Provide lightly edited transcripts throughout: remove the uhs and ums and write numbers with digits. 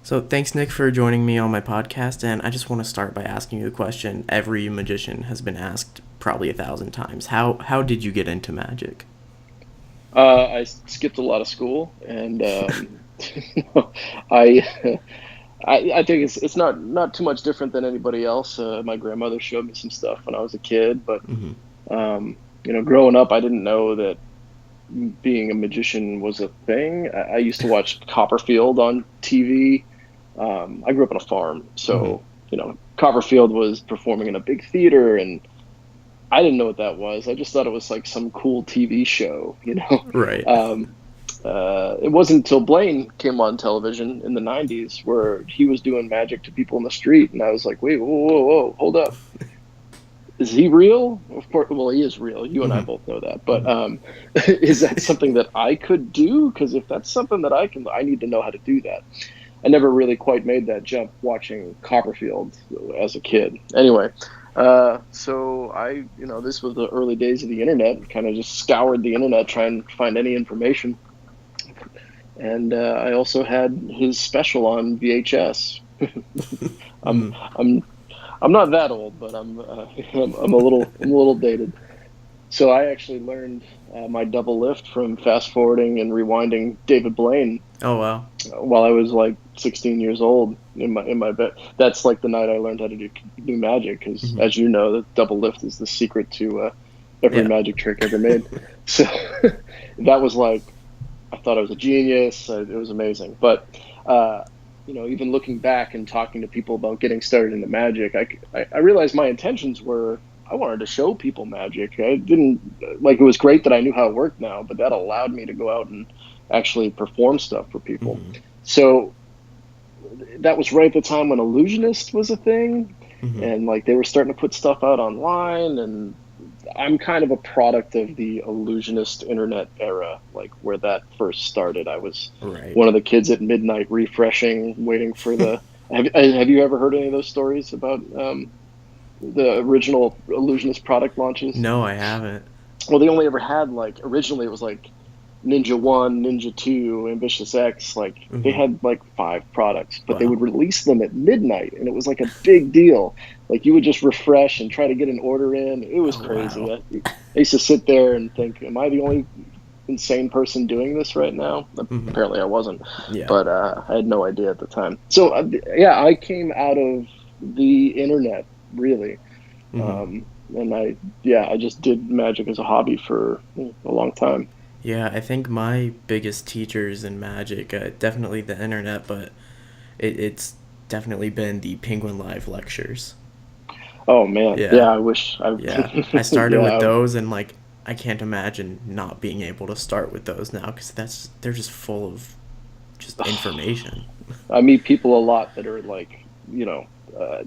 So thanks, Nick, for joining me on my podcast. And I just want to start by asking you a question every magician has been asked probably 1,000 times. How did you get into magic? I skipped a lot of school, and I, I think it's not too much different than anybody else. My grandmother showed me some stuff when I was a kid, but Mm-hmm. growing up, I didn't know that being a magician was a thing. I used to watch Copperfield on TV. I grew up on a farm, Mm-hmm. so Copperfield was performing in a big theater, and I didn't know what that was. I just thought it was like some cool TV show, Right. Um, it wasn't until Blaine came on television in the 90s where he was doing magic to people in the street. And I was like, wait, whoa, whoa, whoa, hold up. Is he real? Of course, well, he is real. You and I Mm-hmm. both know that. But is that something that I could do? Because if that's something that I need to know how to do that. I never really quite made that jump watching Copperfield as a kid. Anyway, so this was the early days of the internet. Kind of just scoured the internet trying to find any information, and I also had his special on VHS. I'm Mm-hmm. I'm I'm not that old, but I'm a little dated. So I actually learned my double lift from fast forwarding and rewinding David Blaine Oh wow. while I was like 16 years old in my bed. That's like the night I learned how to do magic because, Mm-hmm. as you know, the double lift is the secret to every Yeah. magic trick ever made. So that was like I thought I was a genius. It was amazing. But uh, even looking back and talking to people about getting started into magic, I realized my intentions were I wanted to show people magic. I didn't like it was great that I knew how it worked now, but that allowed me to go out and actually perform stuff for people. Mm-hmm. So that was right at the time when illusionist was a thing, Mm-hmm. and like they were starting to put stuff out online, and I'm kind of a product of the illusionist internet era, like where that first started. I was Right. one of the kids at midnight refreshing, waiting for the. Have you ever heard any of those stories about the original illusionist product launches? No, I haven't. Well, they only ever had like originally it was like Ninja One, Ninja Two, Ambitious X. Like they Mm-hmm. had like five products, but they Wow. would release them at midnight, and it was like a big deal. Like you would just refresh and try to get an order in. It was Oh crazy. wow. I used to sit there and think, "Am I the only insane person doing this right now?" Mm-hmm. Apparently, I wasn't, Yeah. but I had no idea at the time. So yeah, I came out of the internet really, Mm-hmm. and I just did magic as a hobby for a long time. Yeah, I think my biggest teachers in magic, definitely the internet, but it's definitely been the Penguin Live lectures. Oh man, Yeah, yeah, I wish I, yeah. I started with yeah, those, and like I can't imagine not being able to start with those now because they're just full of just information. I meet people a lot that are like, you know, uh,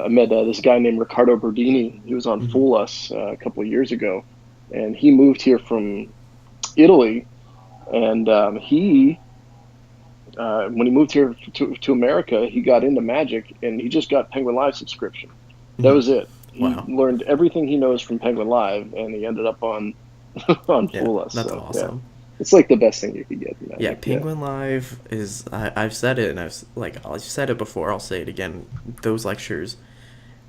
I met this guy named Riccardo Berdini. He was on Mm-hmm. Fool Us a couple of years ago, and he moved here from Italy. And he, when he moved here to America, he got into magic, and he just got Penguin Live subscription. That Mm-hmm. was it. He Wow. learned everything he knows from Penguin Live, and he ended up on on Yeah, Fool Us. that's So yeah, awesome. it's like the best thing you could get in Yeah, magic. Yeah. Penguin Live is I've said it and I've said it before. I'll say it again. Those lectures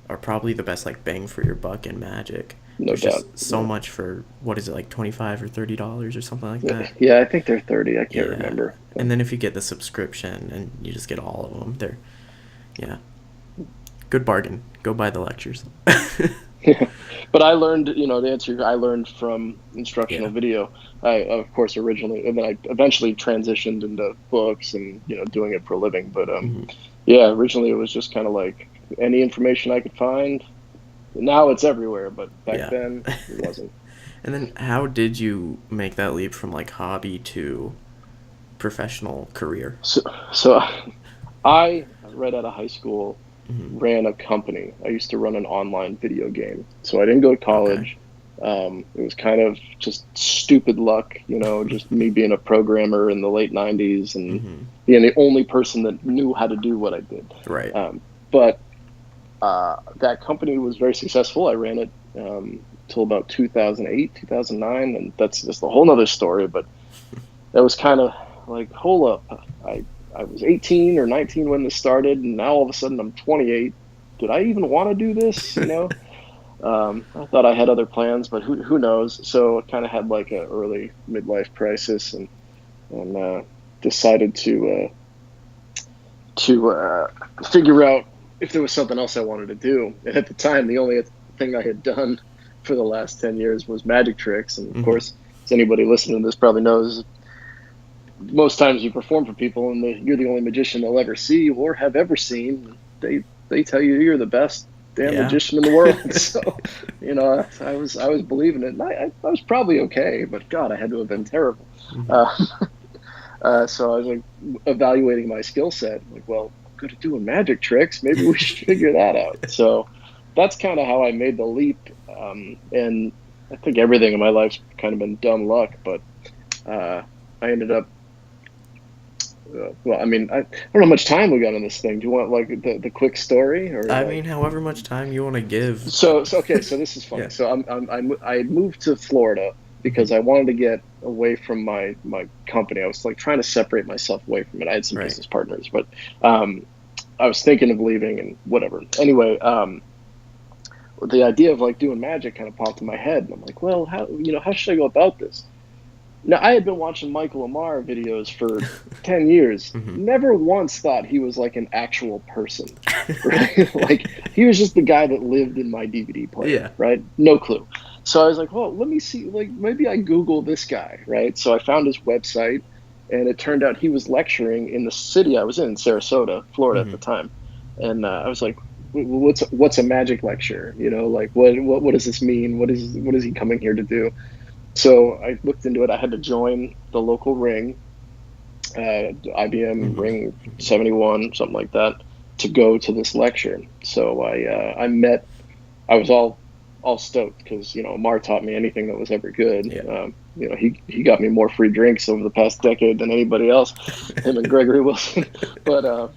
are probably the best like bang for your buck in magic. No There's doubt. just so Yeah. much for what is it like $25 or something like that. Yeah, I think they're 30. I can't Yeah, remember. and then if you get the subscription and you just get all of them, they're yeah, good bargain. Go buy the lectures. Yeah. But I learned, the answer I learned from Yeah. instructional video. I, of course, originally, and then I eventually transitioned into books and, doing it for a living. But Hmm. yeah, originally it was just kind of like any information I could find. Now it's everywhere, but back Yeah. then it wasn't. And then how did you make that leap from like hobby to professional career? So I, right out of high school, Hmm. ran a company. I used to run an online video game. So I didn't go to Okay. college. It was kind of just stupid luck, just me being a programmer in the late 90s and Hmm. being the only person that knew how to do what I did. Right. But that company was very successful. I ran it till about 2008, 2009, and that's just a whole nother story. But that was kind of like, hold up. I was 18 or 19 when this started, and now all of a sudden I'm 28. Did I even want to do this? I thought I had other plans, but who knows? So I kind of had like a early midlife crisis, and decided to figure out if there was something else I wanted to do. And at the time, the only thing I had done for the last 10 years was magic tricks. And of course, as anybody listening to this probably knows, most times you perform for people and you're the only magician they'll ever see or have ever seen. They tell you you're the best damn magician in the world. So, I was believing it. And I was probably okay, but God, I had to have been terrible. So I was like evaluating my skill set. Like, well, I'm good at doing magic tricks. Maybe we should figure that out. So that's kind of how I made the leap. And I think everything in my life's kind of been dumb luck, but I ended up. Well, I mean, I don't know how much time we got on this thing. Do you want like the quick story, or? I mean, however much time you want to give. So okay. So this is funny. Yeah. So I moved to Florida because I wanted to get away from my company. I was like trying to separate myself away from it. I had some business partners, but I was thinking of leaving and whatever. Anyway, the idea of like doing magic kind of popped in my head, and I'm like, well, how should I go about this? Now, I had been watching Michael Amar videos for 10 years. Never once thought he was like an actual person, right? Like, he was just the guy that lived in my DVD player, right? No clue. So I was like, well, let me see, like, maybe I Google this guy, right? So I found his website, and it turned out he was lecturing in the city I was in, Sarasota, Florida at the time. And I was like, what's a magic lecture? Like, what does this mean? What is he coming here to do? So I looked into it. I had to join the local ring, IBM Ring 71, something like that, to go to this lecture. So I was all stoked because Amar taught me anything that was ever good. He got me more free drinks over the past decade than anybody else, him and Gregory Wilson. But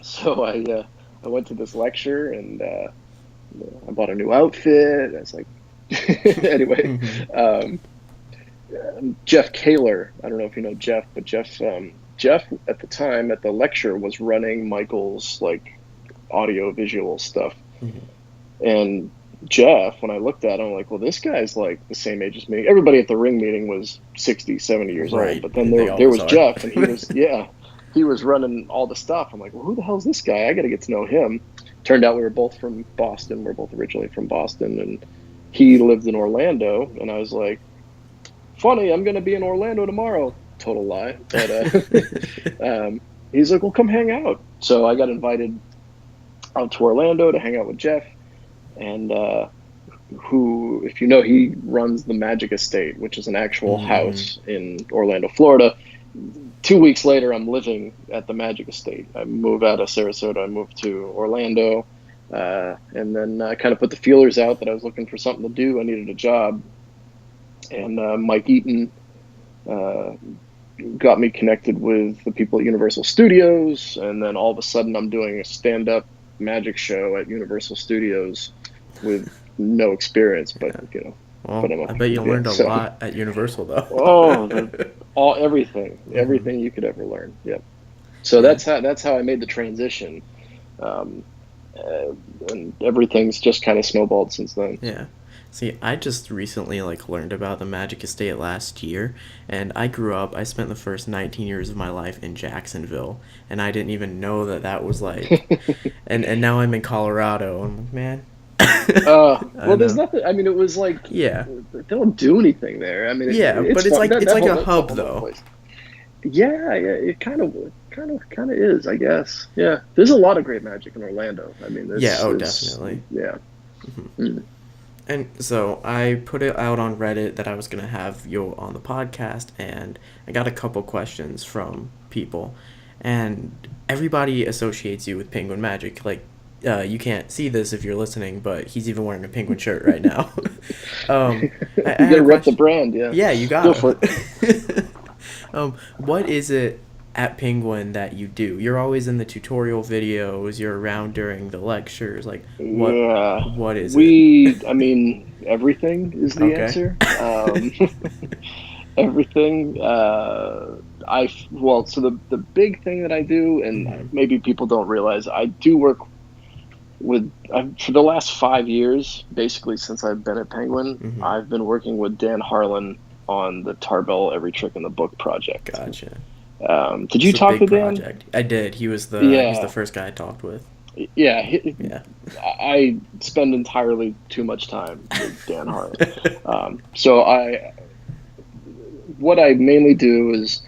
so I went to this lecture, and I bought a new outfit. I was like. Anyway, Jeff Kaler, I don't know if you know Jeff, but Jeff at the time at the lecture was running Michael's like audio visual stuff. And Jeff, when I looked at him, I'm like, well, this guy's like the same age as me. Everybody at the ring meeting was 60, 70 years old, but then there was Jeff, and he was he was running all the stuff. I'm like, well, who the hell is this guy? I got to get to know him. Turned out we were both from Boston. We're both originally from Boston, and he lived in Orlando, and I was like, funny, I'm going to be in Orlando tomorrow. Total lie. But he's like, well, come hang out. So I got invited out to Orlando to hang out with Jeff, and who, if you know, he runs the Magic Estate, which is an actual house in Orlando, Florida. 2 weeks later, I'm living at the Magic Estate. I move out of Sarasota. I moved to Orlando. And then I kind of put the feelers out that I was looking for something to do. I needed a job. And Mike Eaton got me connected with the people at Universal Studios. And then all of a sudden I'm doing a stand-up magic show at Universal Studios with no experience. But, Well, I bet you learned a lot at Universal, though. Everything you could ever learn. Yep. So that's how I made the transition. And everything's just kind of snowballed since then. Yeah. See, I just recently learned about the Magic Estate last year, and I spent the first 19 years of my life in Jacksonville, and I didn't even know that was and now I'm in Colorado, and I'm like, man. Well, there's nothing. I mean, it was like they don't do anything there. I mean, but it's like a hub though. Place. Yeah, it kind of is, I guess. Yeah, there's a lot of great magic in Orlando. I mean, definitely. Yeah. And so I put it out on Reddit that I was gonna have you on the podcast, and I got a couple questions from people, and everybody associates you with penguin magic. You can't see this if you're listening, but he's even wearing a penguin shirt right now. You gotta rep the brand, yeah. Yeah, you got it. Go for it. What is it at Penguin that you do? You're always in the tutorial videos. You're around during the lectures. What is it? I mean, everything is the answer. Everything. So the big thing that I do, and Mm-hmm. maybe people don't realize, I do work with for the last 5 years, basically since I've been at Penguin, Mm-hmm. I've been working with Dan Harlan on the Tarbell Every Trick in the Book project. Gotcha. Did you It's a talk big to Dan? project. I did. He's the Yeah, first guy I talked with. yeah. Yeah. I spend entirely too much time with Dan Harlan. So what I mainly do is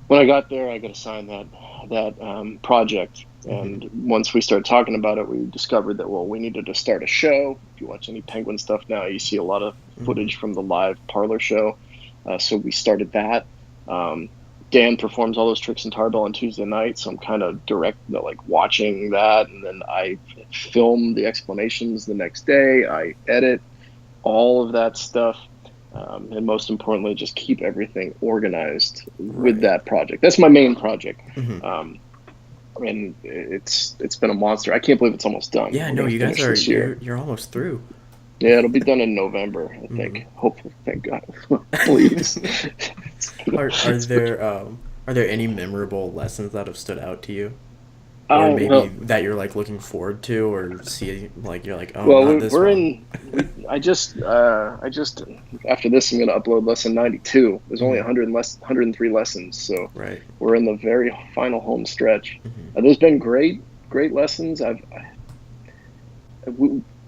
when I got there, I got assigned that project. Mm-hmm. And once we started talking about it, we discovered that, well, we needed to start a show. If you watch any Penguin stuff now, you see a lot of Mm-hmm. footage from the live parlor show. So we started that. Um, Dan performs all those tricks in Tarbell on Tuesday night, so I'm kind of like watching that, and then I film the explanations the next day. I edit all of that stuff, and most importantly, just keep everything organized with Right. that project. That's my main project, Mm-hmm. and it's been a monster. I can't believe it's almost done. Yeah. We're No, gonna you guys finish are this year. you're almost through. Yeah, it'll be done in November, I Mm-hmm. think. Hopefully, thank God. Please. Are It's been- there are there any memorable lessons that have stood out to you, or maybe well, that you're like looking forward to, or see like you're like, oh, Well, not this we're one. in. I just after this, I'm going to upload lesson 92. There's only Mm-hmm. 103 lessons, so Right. we're in the very final home stretch. Mm-hmm. There's been great lessons.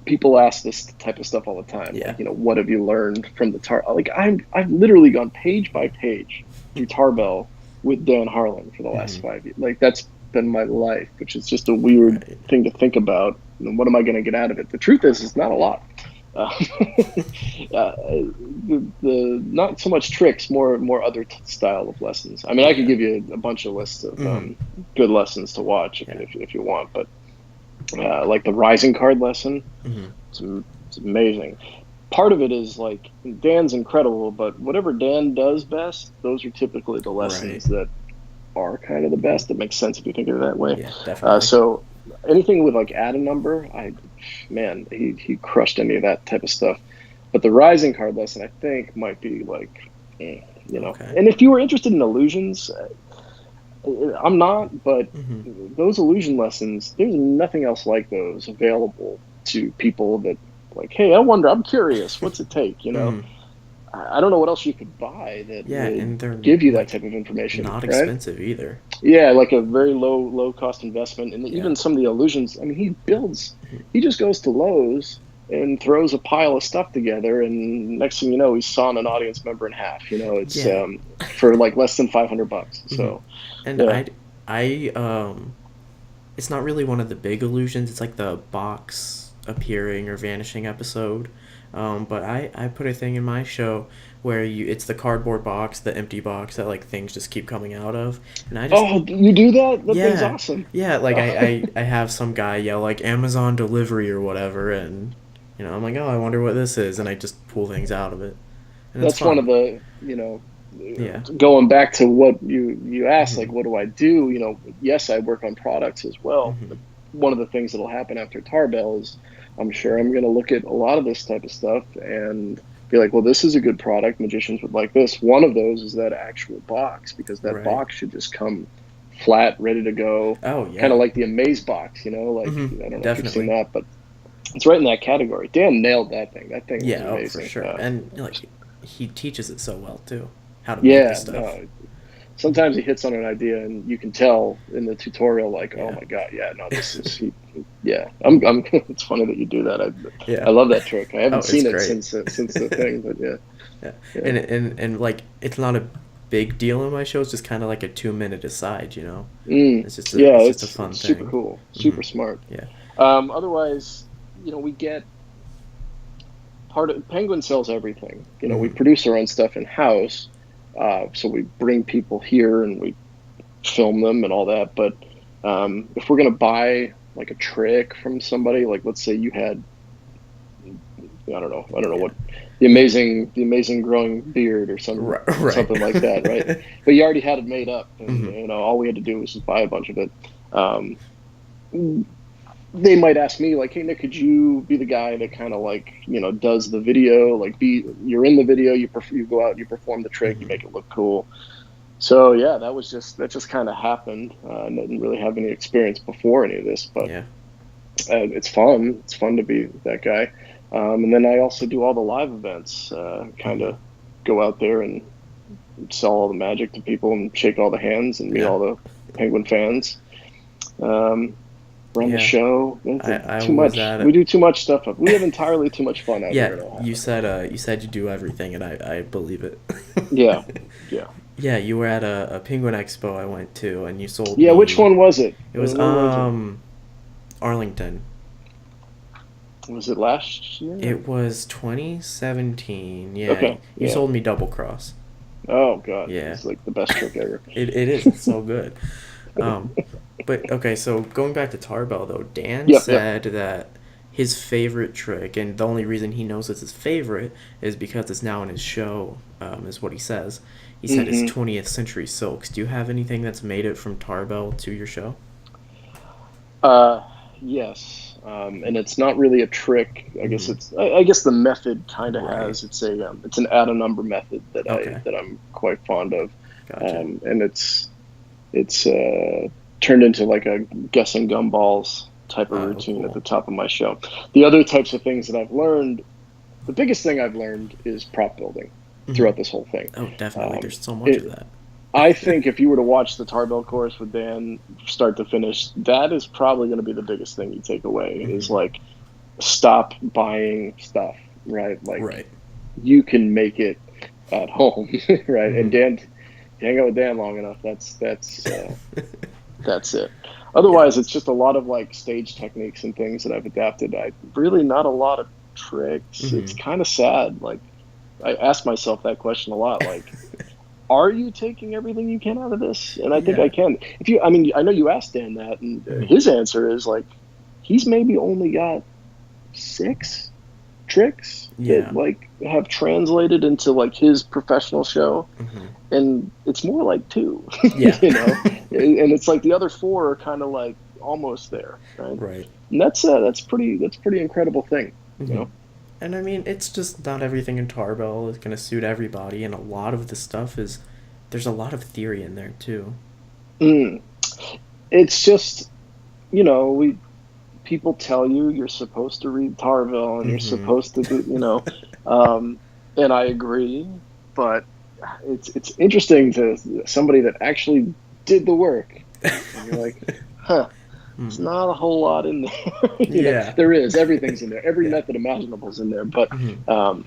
People ask this type of stuff all the time, Yeah. like, what have you learned from the Like I've literally gone page by page through Tarbell with Dan Harlan for the last Mm-hmm. 5 years. Like that's been my life, which is just a weird Right. thing to think about. What am I going to get out of it? The truth is, it's not a lot. Uh, the not so much tricks, more other style of lessons. I mean, I could Yeah. give you a bunch of lists of Mm-hmm. good lessons to watch Yeah. if you want, but like the rising card lesson, Mm-hmm. it's, it's amazing. Part of it is like Dan's incredible, but whatever Dan does best, those are typically the Right. lessons that are kind of the best. It makes sense if you think of it that way. Yeah. Definitely. So anything with like add a number, man, he crushed any of that type of stuff. But the rising card lesson, I think, might be like, Okay. And if you were interested in illusions, I'm not, but Mm-hmm. those illusion lessons, there's nothing else like those available to people that like, hey, I'm curious, what's it take? Mm-hmm. I don't know what else you could buy that Yeah, would and they're give you that like type of information, not right? expensive either. Yeah, like a very low cost investment, and Yeah. even some of the illusions. I mean, Mm-hmm. he just goes to Lowe's and throws a pile of stuff together, and next thing you know, he's sawing an audience member in half. It's Yeah. for like less than $500. Mm-hmm. So And yeah. it's not really one of the big illusions. It's like the box appearing or vanishing episode. But I put a thing in my show where it's the cardboard box, the empty box that like things just keep coming out of, and I just Oh, you do that? That thing's yeah awesome. yeah like I have some guy yell like Amazon delivery or whatever, and I'm like, oh, I wonder what this is, and I just pull things out of it, and it's That's one of fun. the Yeah. going back to what you asked, like Mm-hmm. what do I do? Yes, I work on products as well, Mm-hmm. but one of the things that'll happen after Tarbell is I'm sure I'm going to look at a lot of this type of stuff and be like, well, this is a good product. Magicians would like this. One of those is that actual box, because that Right. box should just come flat, ready to go, Oh kind yeah. of like the Amaze box, like Mm-hmm. I don't know if you've seen Definitely. that, but it's right in that category. Dan nailed that thing. That thing was Yeah. Oh, for amazing. sure. And like he teaches it so well too, how to make the Yeah, stuff. no, sometimes he hits on an idea and you can tell in the tutorial, like, oh Yeah. my God, yeah, no, this is, yeah, I'm it's funny that you do that. I Yeah. love that trick. I Oh, haven't it's seen it great. since the thing, but yeah, Yeah. yeah. And like it's not a big deal in my show. It's just kind of like a 2 minute aside. Mm, It's just a yeah, it's just a it's fun super thing. cool, Hmm. super smart. Yeah. Otherwise, we get part of Penguin sells everything. We Hmm. produce our own stuff in house, so we bring people here and we film them and all that. But if we're gonna buy like a trick from somebody, like let's say you had, I don't know Yeah. what, the amazing growing beard or Right. Right. something like that, right? But you already had it made up, and Hmm. all we had to do was just buy a bunch of it. Um, they might ask me like, hey Nick, could you be the guy that kind of like does the video, like you're in the video, you go out, you perform the trick, you Hmm. make it look cool. So yeah, that just kind of happened. I didn't really have any experience before any of this, but Yeah. it's fun. It's fun to be that guy. And then I also do all the live events. Kind Hmm. of go out there and sell all the magic to people and shake all the hands and meet Yeah. all the Penguin fans. Um, Run the Yeah. show. I Too was much. at We it. do too much stuff. We have entirely too much fun out here Yeah, in Ohio. you said you do everything, and I believe it. Yeah, yeah, Yeah, you were at a Penguin Expo I went to, and you sold yeah. Which me. one was it? It was Where was it? Arlington. Was it last year? It was 2017. Yeah, Okay, you yeah. sold me double cross. Oh God, Yeah, it's like the best trick ever. it is. It's so good. Um, but okay, so going back to Tarbell though, Dan Yep, yep. said that his favorite trick, and the only reason he knows it's his favorite, is because it's now in his show. Is what he says. He said his Hmm. 20th century silks. Do you have anything that's made it from Tarbell to your show? Uh, yes, and it's not really a trick. I guess Mm-hmm. I guess the method kind of Right. has. It's an add a number method Okay. that I'm quite fond of, Gotcha. and it's turned into like a guessing gumballs type of Oh, routine at cool. the top of my show. The other types of things that I've learned, the biggest thing I've learned is prop building Mm-hmm. throughout this whole thing. Oh, definitely. Um, There's so much of it, that. I think if you were to watch the Tarbell course with Dan start to finish, that is probably going to be the biggest thing you take away is Mm-hmm. like stop buying stuff, right? Like Right. you can make it at home, right? And Mm-hmm. Dan, you hang out with Dan long enough, that's it. Yeah. Otherwise, it's just a lot of like stage techniques and things that I've adapted. I really not a lot of tricks. It's Mm-hmm. kind of sad. Like I ask myself that question a lot. Like, are you taking everything you can out of this? And I think I Yeah. can. If you, I mean, I know you asked Dan that, and Mm-hmm. his answer is like, he's maybe only got six tricks that Yeah. like have translated into like his professional show, Mm-hmm. and it's more like two, Yeah. you know. And it's like the other four are kind of like almost there, right? Right. And that's pretty incredible thing, you Mm-hmm. know. And I mean, it's just not everything in Tarbell is gonna suit everybody, and a lot of the stuff is there's a lot of theory in there too. Mm. It's just, you know, we people tell you you're supposed to read Tarville and you're Mm-hmm. supposed to do, you know, um, and I agree, but it's interesting to somebody that actually did the work, and you're like, huh, there's Mm. not a whole lot in there. You know, Yeah. there is everything's in there, every Yeah. method imaginable is in there, but Mm-hmm. um,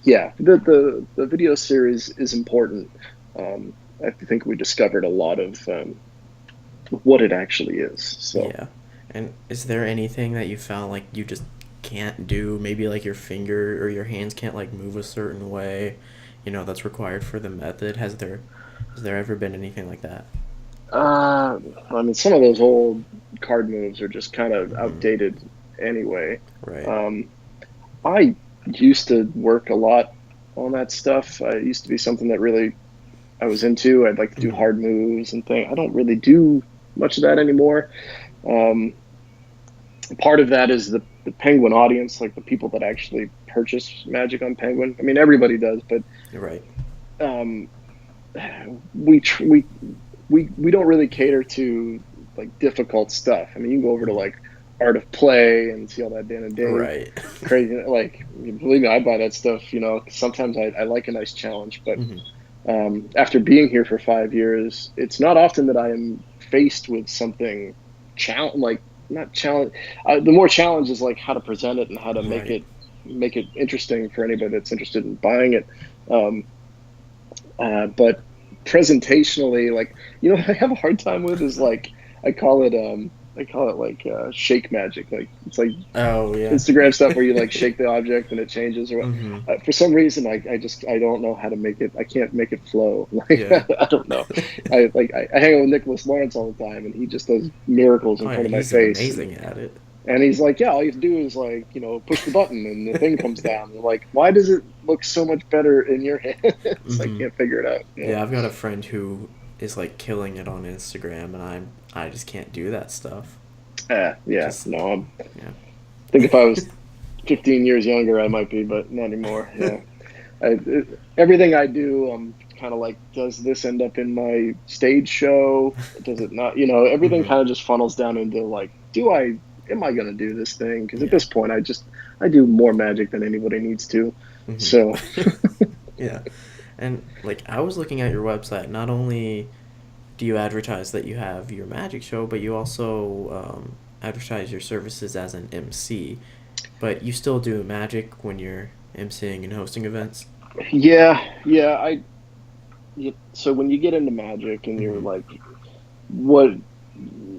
yeah, the video series is important. I think we discovered a lot of what it actually is. So. Yeah. And is there anything that you found like you just can't do? Maybe like your finger or your hands can't like move a certain way, that's required for the method. Has there ever been anything like that? I mean, some of those old card moves are just kind of Mm-hmm. outdated anyway. Right. Um, I used to work a lot on that stuff. It used to be something that really I was into. I'd like to do Mm-hmm. hard moves and things. I don't really do much of that anymore. Um, Part of that is the Penguin audience, like the people that actually purchase Magic on Penguin. I mean, everybody does, but Right. um, we tr- we don't really cater to like difficult stuff. I mean, you can go over to Mm-hmm. like Art of Play and see all that Dan and Dave Right. crazy. Like, believe me, I buy that stuff. You know, sometimes I like a nice challenge, but Mm-hmm. after being here for 5 years, it's not often that I am faced with something challenge like not challenge. The more challenge is like how to present it and how to Right. make it interesting for anybody that's interested in buying it. Um, but presentationally, like what I have a hard time with is like I call it I call it like shake magic. Like it's like Oh yeah. Instagram stuff where you like shake the object and it changes or what. Mm-hmm. For some reason I don't know how to make it. I can't make it flow. Like Yeah. I don't know. I hang out with Nicholas Lawrence all the time and he just does miracles in Oh yeah, front of my he's face amazing at it. and he's like, yeah, all you have to do is like, push the button and the thing comes down. And like, why does it look so much better in your hands? I Mm-hmm. can't figure it out. Yeah, I've got a friend who is like killing it on Instagram, and I just can't do that stuff. Yeah, Just no. yeah. I think if I was 15 years younger, I might be, but not anymore. Yeah, everything I do, I'm kind of like, does this end up in my stage show? Does it not? Everything Mm-hmm. kind of just funnels down into like, am I going to do this thing? Because at Yeah. this point, I do more magic than anybody needs to. So, Mm-hmm. Yeah. And like I was looking at your website, not only do you advertise that you have your magic show, but you also advertise your services as an MC. But you still do magic when you're MCing and hosting events. yeah. So when you get into magic and you're Mm-hmm. like, what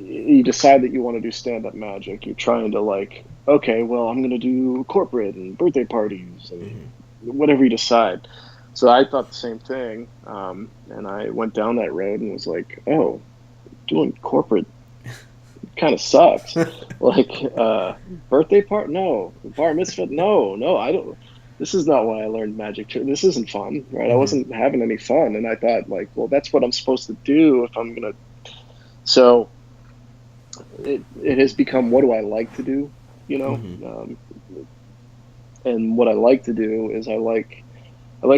you decide that you want to do stand up magic, you're trying to like, okay, well, I'm going to do corporate and birthday parties and Mm-hmm. whatever you decide. So I thought the same thing, and I went down that road and was like, oh, doing corporate kind of sucks. Like, birthday part, no. Bar mitzvah, no. I don't. This is not why I learned magic. This isn't fun, right? I Mm-hmm. wasn't having any fun, and I thought, like, well, that's what I'm supposed to do if I'm gonna. So it has become, what do I like to do? You know, Mm-hmm. um, and what I like to do is I like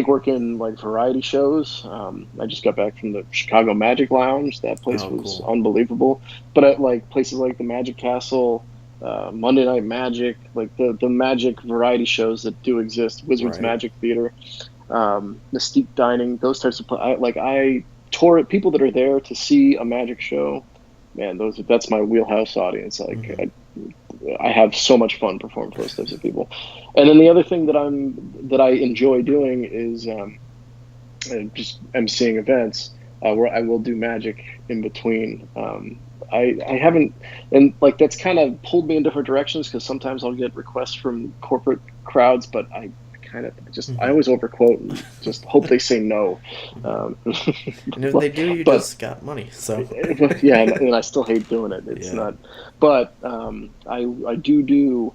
working like variety shows. I just got back from the Chicago Magic Lounge. That place Oh, was cool. unbelievable. But at like places like the Magic Castle, Monday Night Magic, like the magic variety shows that do exist, Wizards Right. Magic Theater, Mystique Dining, those types of I tour it. People that are there to see a magic show, man, that's my wheelhouse audience. Like Mm-hmm. I have so much fun performing for those types of people. And then the other thing that I enjoy doing is just emceeing events where I will do magic in between. I haven't, and like that's kind of pulled me in different directions because sometimes I'll get requests from corporate crowds, but I Mm-hmm. always overquote and just hope they say no. Mm-hmm. Um, And if they do, you but just got money. So. yeah, and I still hate doing it. It's Yeah. not, but I do.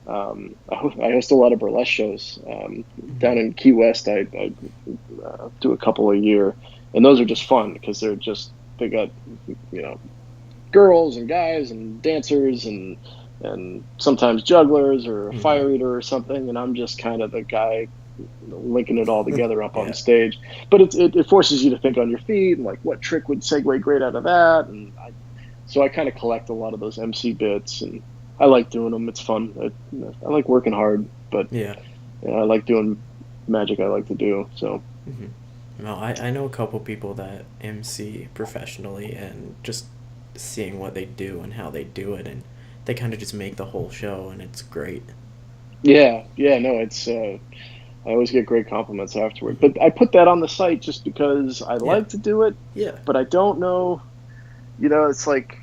I host a lot of burlesque shows Mm-hmm. down in Key West. I do a couple a year, and those are just fun because they got girls and guys and dancers and sometimes jugglers or a Mm-hmm. fire eater or something, and I'm just kind of the guy linking it all together up on Yeah. stage. But it forces you to think on your feet and like what trick would segue great out of that, so I kind of collect a lot of those MC bits, and I like doing them. It's fun. I like working hard, but Yeah. I like doing magic. I like to do so. Mm-hmm. No, I know a couple people that MC professionally, and just seeing what they do and how they do it, and they kind of just make the whole show, and it's great. Yeah, no, it's. I always get great compliments afterward, Mm-hmm. but I put that on the site just because I Yeah. like to do it, Yeah. but I don't know. It's like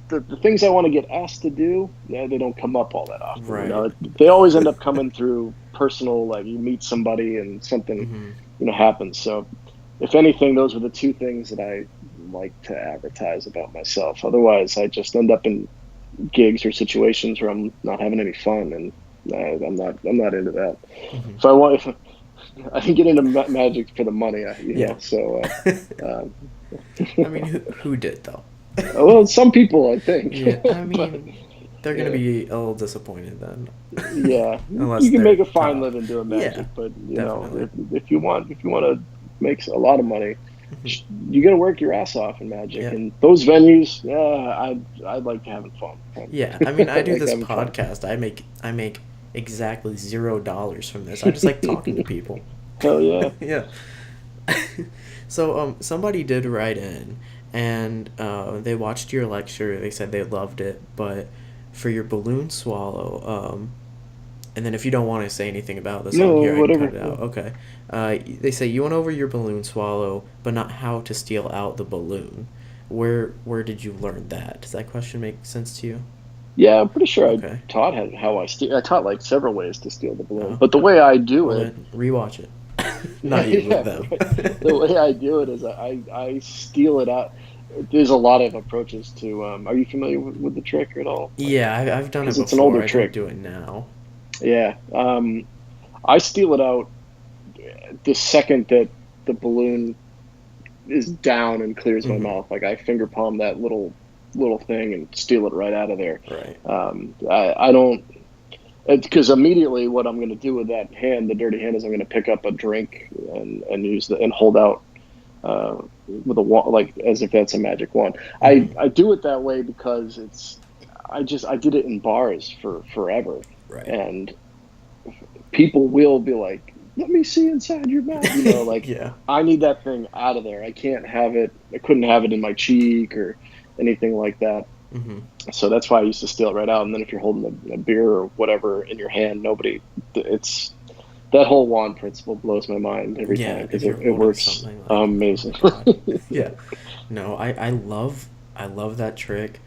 the things I want to get asked to do, yeah, they don't come up all that often. Right. They always end up coming through personal, like you meet somebody and something, Mm-hmm. happens. So, if anything, those are the two things that I like to advertise about myself. Otherwise, I just end up in gigs or situations where I'm not having any fun, and I'm not into that. Mm-hmm. If I can get into magic for the money, Yeah. So, um, I mean, who did though? well, some people I think, Yeah. I but mean, they're gonna yeah, be a little disappointed then, yeah, unless you can they're make a fine top. living doing Yeah. magic, but Definitely. if you want to make a lot of money, Mm-hmm. you got to work your ass off in magic, Yeah. and those venues, yeah, I'd like having fun. Yeah. I mean, I I do like this having fun. podcast. I make exactly $0 from this. I just like talking to people. Hell yeah. Yeah. So somebody did write in, and they watched your lecture. They said they loved it, but for your balloon swallow, and then if you don't want to say anything about this on No, here, I can cut whatever. it Yeah. out. Okay. They say you went over your balloon swallow, but not how to steal out the balloon. Where did you learn that? Does that question make sense to you? Yeah, I'm pretty sure I Okay. taught how I steal. I taught like several ways to steal the balloon, Oh. but the way I do Well it, then, rewatch it. Not you, yeah, them. right. The way I do it is I steal it out. There's a lot of approaches to. Are you familiar with the trick at all? Like, Yeah, I've done it because it's an before. older I don't trick. do it now. Yeah. I steal it out the second that the balloon is down and clears my Mm-hmm. mouth. Like I finger palm that little thing and steal it right out of there. Right. I don't. Because immediately what I'm going to do with that hand, the dirty hand, is I'm going to pick up a drink and use and hold out with a wand, like as if that's a magic wand. Mm-hmm. I do it that way because I did it in bars for forever, Right. and people will be like, "Let me see inside your mouth," you know, like Yeah. I need that thing out of there. I can't have it. I couldn't have it in my cheek or anything like that. Mm-hmm. So that's why I used to steal it right out. And then if you're holding a beer or whatever in your hand, nobody, it's that whole wand principle blows my mind every time Yeah, because if you're it holding works something like, oh my amazing. god. Yeah. No, I love that trick.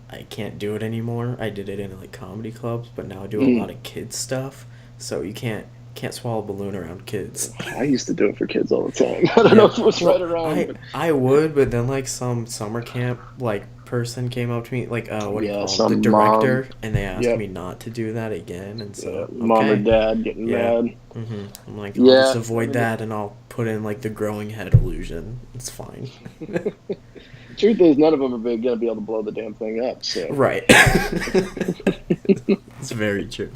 I can't do it anymore. I did it in like comedy clubs, but now I do a Mm. lot of kids stuff. So you can't swallow a balloon around kids. I used to do it for kids all the time. I don't know Yeah. if it was right Well, or wrong, but I would, but then like some summer camp like person came up to me like what do you yeah, call him? The some mom, director, and they asked yep, me not to do that again, and yeah, so mom or okay. dad getting Yeah. mad. I'm like, I'll just Yeah, I avoid mean, that and I'll put in like the growing head illusion. It's fine. truth is, none of them are going to be able to blow the damn thing up. So, Right. It's very true.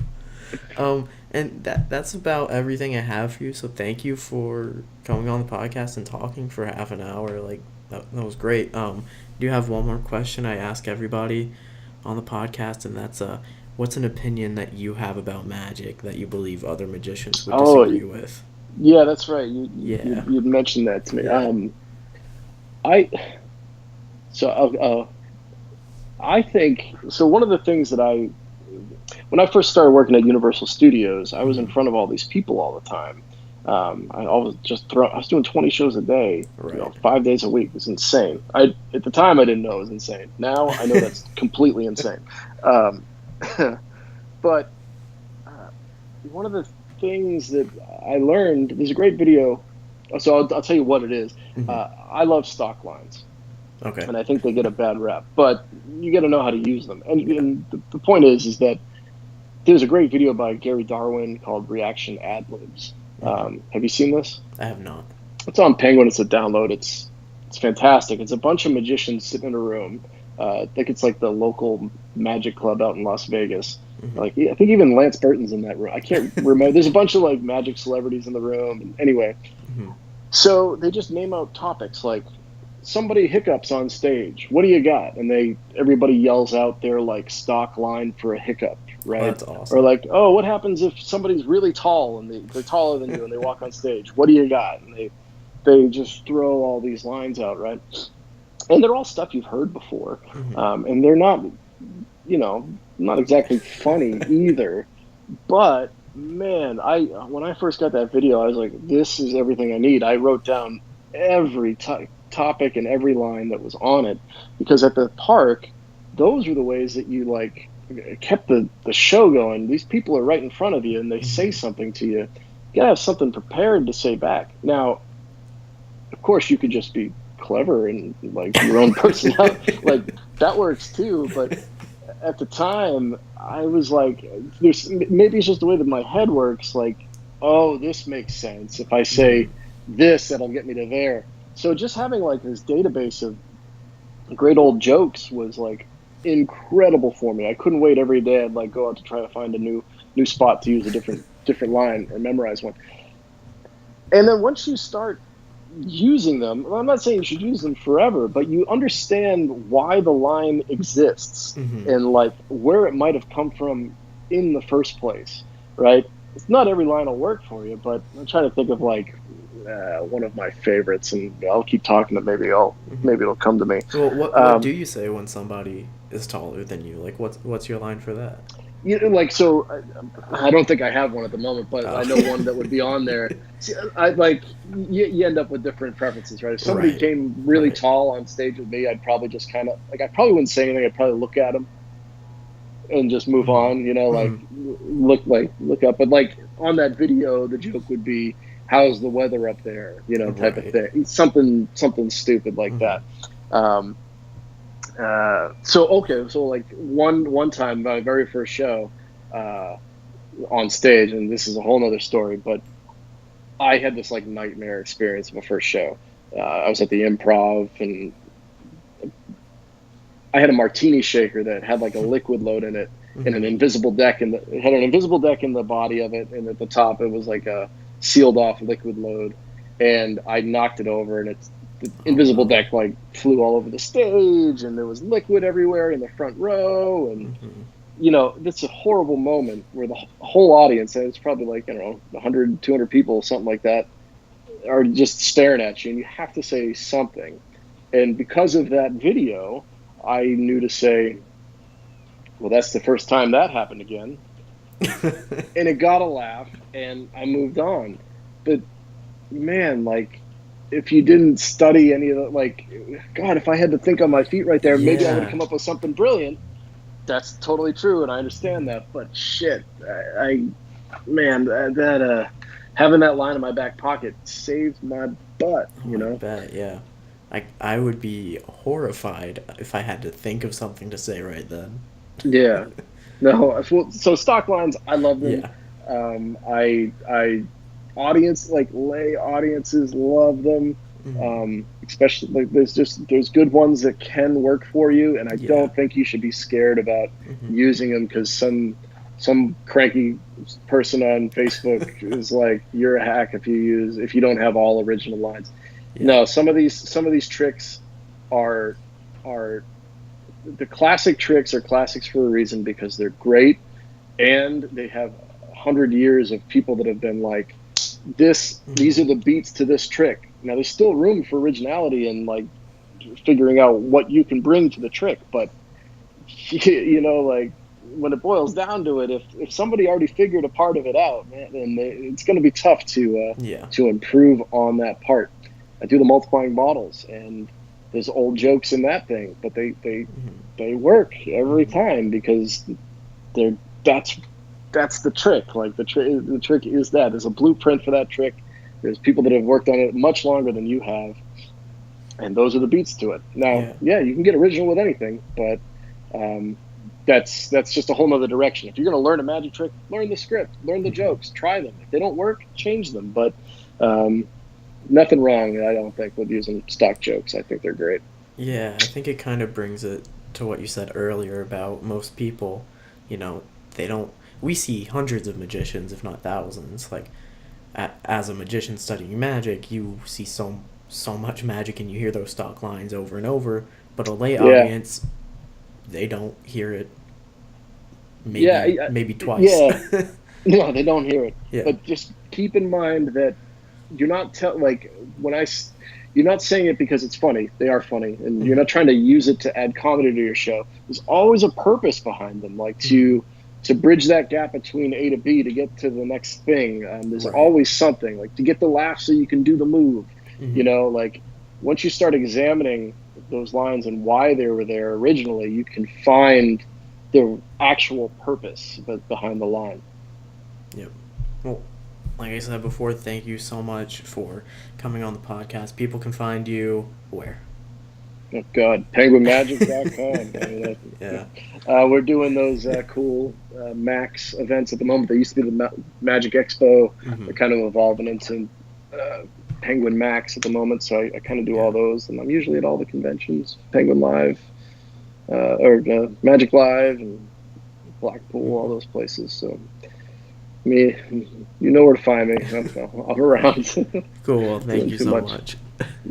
And that's about everything I have for you. So thank you for coming on the podcast and talking for half an hour. Like that was great. Do you have one more question I ask everybody on the podcast, and that's what's an opinion that you have about magic that you believe other magicians would oh, disagree with? yeah, that's right. Yeah. You'd mentioned that to me. Yeah. I so I think so. One of the things that when I first started working at Universal Studios, I was in Mm-hmm. front of all these people all the time. I was doing 20 shows a day, Right. 5 days a week. It was insane. At the time I didn't know it was insane. Now I know that's completely insane. Um, but uh, one of the things that I learned, there's a great video. So I'll tell you what it is. Mm-hmm. I love stock lines, Okay. and I think they get a bad rep, but you got to know how to use them. Yeah. And the point is that there's a great video by Gary Darwin called Reaction Ad Libs. Mm-hmm. Have you seen this? I have not. It's on Penguin. It's a download. It's fantastic. It's a bunch of magicians sitting in a room. I think it's like the local magic club out in Las Vegas. Mm-hmm. Like, I think even Lance Burton's in that room. I can't remember. There's a bunch of like magic celebrities in the room. And anyway, Mm-hmm. so they just name out topics like somebody hiccups on stage. What do you got? And everybody yells out their like stock line for a hiccup, Oh, right? that's Or awesome. like, oh, what happens if somebody's really tall and they're taller than you and they walk on stage? What do you got? And they just throw all these lines out, right? And they're all stuff you've heard before, Mm-hmm. and they're not, not exactly funny either. But man, when I first got that video, I was like, this is everything I need. I wrote down every topic and every line that was on it, because at the park, those were the ways that you like kept the show going. These people are right in front of you and they say Mm-hmm. something to you. You gotta have something prepared to say back. Now, of course, you could just be clever and like your own personality, like that works too. But at the time, I was like, there's maybe it's just the way that my head works. Like, oh, this makes sense. If I Mm-hmm. say this, that'll get me to there. So just having like this database of great old jokes was like incredible for me. I couldn't wait every day. I'd like go out to try to find a new spot to use a different line or memorize one. And then once you start using them, well, I'm not saying you should use them forever, but you understand why the line exists Mm-hmm. and like where it might have come from in the first place, right? It's not every line will work for you, but I'm trying to think of like one of my favorites, and I'll keep talking. And Mm-hmm. maybe it'll come to me. Well, what do Um, you say when somebody is taller than you? Like, what's your line for that? like so, I don't think I have one at the moment, but Oh. I know one that would be on there. See, I like you end up with different preferences, right? If somebody Right. came really Right. tall on stage with me, I'd probably just kind of like I probably wouldn't say anything. I'd probably look at them and just move Mm-hmm. on, like Mm-hmm. look up. But like on that video, the joke would be, "How's the weather up there?" Type of Right. thing. Something stupid like Mm-hmm. that. Um, so like one time, my very first show uh, on stage, and this is a whole nother story, but I had this like nightmare experience of a first show. I was at the Improv, and I had a martini shaker that had like a liquid load in it, and an Mm-hmm. invisible deck, and it had an invisible deck in the body of it, and at the top it was like a sealed off liquid load, and I knocked it over, and it's the Oh invisible no. deck like flew all over the stage, and there was liquid everywhere in the front row, and Mm-hmm. that's a horrible moment where the whole audience, and it's probably like, 100, 200 people, something like that, are just staring at you, and you have to say something. And because of that video, I knew to say, well, that's the first time that happened again. And it got a laugh, and I moved on. But man, like, if you didn't study any of the, like, God, if I had to think on my feet right there, maybe I would have Yeah. come up with something brilliant. That's totally true, and I understand Mm-hmm. that. But shit, man, having that line in my back pocket saved my butt. Oh, I bet. Yeah. I would be horrified if I had to think of something to say right then. Yeah. No, so stock lines, I love them. Yeah. I audience, like lay audiences, love them. Mm-hmm. Especially like there's good ones that can work for you, and I Yeah. don't think you should be scared about Mm-hmm. using them because some cranky person on Facebook is like, you're a hack if you don't have all original lines. Yeah. No, some of these tricks are are the classic tricks are classics for a reason because they're great, and they have 100 years of people that have been like, these Mm-hmm. are the beats to this trick. Now there's still room for originality and like figuring out what you can bring to the trick, but like when it boils down to it, if somebody already figured a part of it out, man, then it's going to be tough Yeah. to improve on that part. I do the multiplying models, and there's old jokes in that thing, but Mm-hmm. they work every Mm-hmm. time because they're that's the trick. Like the trick is that there's a blueprint for that trick. There's people that have worked on it much longer than you have, and those are the beats to it. Now, Yeah. yeah, you can get original with anything, but um, that's just a whole nother direction. If you're going to learn a magic trick, learn the script, learn the Mm-hmm. jokes, try them. If they don't work, change them. But um, nothing wrong, I don't think, with using stock jokes. I think they're great. Yeah, I think it kind of brings it to what you said earlier about most people, you know, they don't. We see hundreds of magicians, if not thousands. Like, as a magician studying magic, you see so much magic and you hear those stock lines over and over. But a lay Yeah, audience, they don't hear it. yeah, Maybe twice. yeah. No, they don't hear it. Yeah. But just keep in mind that you're not like you're not saying it because it's funny. They are funny, and you're Mm-hmm. not trying to use it to add comedy to your show. There's always a purpose behind them, like Mm-hmm. to bridge that gap between A to B to get to the next thing. There's Right. always something, like to get the laugh so you can do the move. Mm-hmm. Like once you start examining those lines and why they were there originally, you can find the actual purpose behind the line. Yep. Well, like I said before, thank you so much for coming on the podcast. People can find you where? Oh God, penguinmagic.com. I mean, Yeah. we're doing those cool Max events at the moment. They used to be the Magic Expo. Mm-hmm. They're kind of evolving into Penguin Max at the moment. So I kind of do Yeah. all those, and I'm usually at all the conventions, Penguin Live, or Magic Live, and Blackpool, all Mm-hmm. those places. So me, you know where to find me. I'm around. Cool. Well, thank Doing you too so much. much.